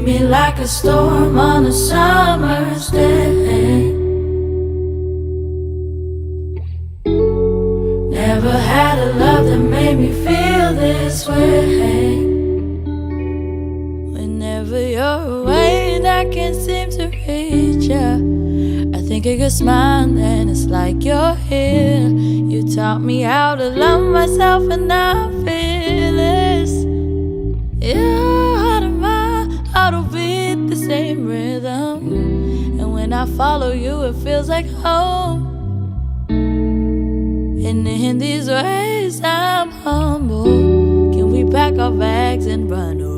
me like a storm on a summer's day. Never had a love that made me feel this way. Whenever you're away and I can't seem to reach you, I think of your smile and it's like you're here. You taught me how to love myself and I feel this. Your heart and my heart will beat the same rhythm, and when I follow you it feels like home. And in these ways I'm humble. Can we pack our bags and run away?